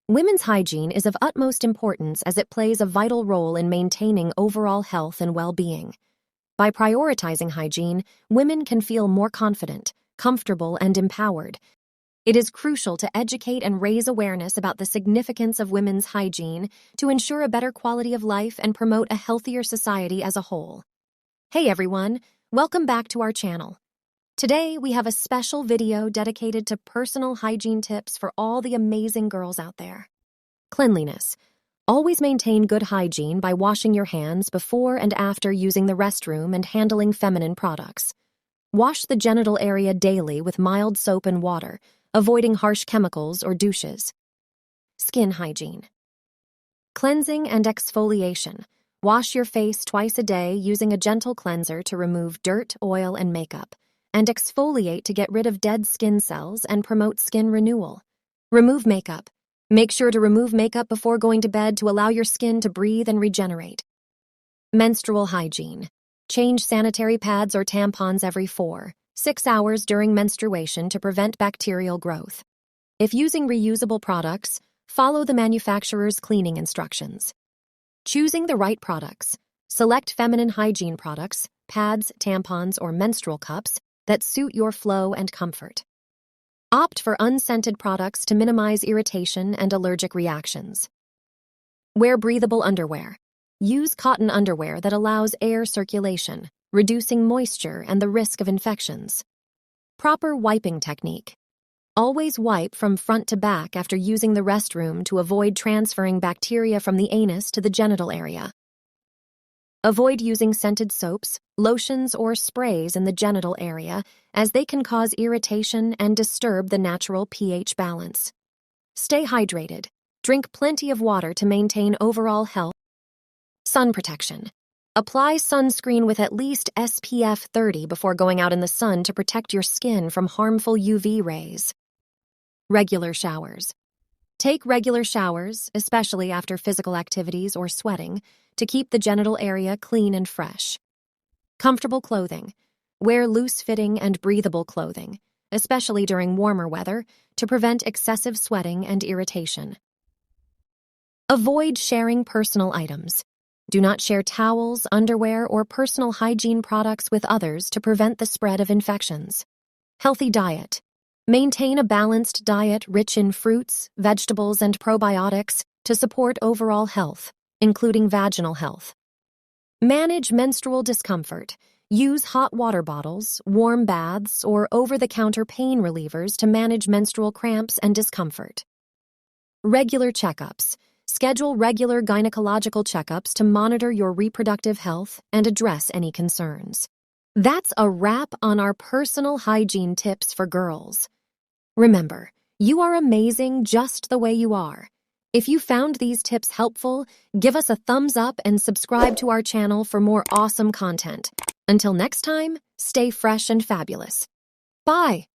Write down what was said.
Women's hygiene is of utmost importance as it plays a vital role in maintaining overall health and well-being. By prioritizing hygiene, women can feel more confident, comfortable, and empowered. It is crucial to educate and raise awareness about the significance of women's hygiene to ensure a better quality of life and promote a healthier society as a whole. Hey everyone, welcome back to our channel. Today, we have a special video dedicated to personal hygiene tips for all the amazing girls out there. Cleanliness. Always maintain good hygiene by washing your hands before and after using the restroom and handling feminine products. Wash the genital area daily with mild soap and water, avoiding harsh chemicals or douches. Skin hygiene. Cleansing and exfoliation. Wash your face twice a day using a gentle cleanser to remove dirt, oil, and makeup, and exfoliate to get rid of dead skin cells and promote skin renewal. Remove makeup. Make sure to remove makeup before going to bed to allow your skin to breathe and regenerate. Menstrual hygiene. Change sanitary pads or tampons every 4-6 hours during menstruation to prevent bacterial growth. If using reusable products, follow the manufacturer's cleaning instructions. Choosing the right products. Select feminine hygiene products, pads, tampons, or menstrual cups that suit your flow and comfort. Opt for unscented products to minimize irritation and allergic reactions. Wear breathable underwear. Use cotton underwear that allows air circulation, reducing moisture and the risk of infections. Proper wiping technique. Always wipe from front to back after using the restroom to avoid transferring bacteria from the anus to the genital area. Avoid using scented soaps, lotions, or sprays in the genital area as they can cause irritation and disturb the natural pH balance. Stay hydrated. Drink plenty of water to maintain overall health. Sun protection. Apply sunscreen with at least SPF 30 before going out in the sun to protect your skin from harmful UV rays. Regular showers. Take regular showers, especially after physical activities or sweating, to keep the genital area clean and fresh. Comfortable clothing. Wear loose-fitting and breathable clothing, especially during warmer weather, to prevent excessive sweating and irritation. Avoid sharing personal items. Do not share towels, underwear, or personal hygiene products with others to prevent the spread of infections. Healthy diet. Maintain a balanced diet rich in fruits, vegetables, and probiotics to support overall health, including vaginal health. Manage menstrual discomfort. Use hot water bottles, warm baths, or over-the-counter pain relievers to manage menstrual cramps and discomfort. Regular checkups. Schedule regular gynecological checkups to monitor your reproductive health and address any concerns. That's a wrap on our personal hygiene tips for girls. Remember, you are amazing just the way you are. If you found these tips helpful, give us a thumbs up and subscribe to our channel for more awesome content. Until next time, stay fresh and fabulous. Bye!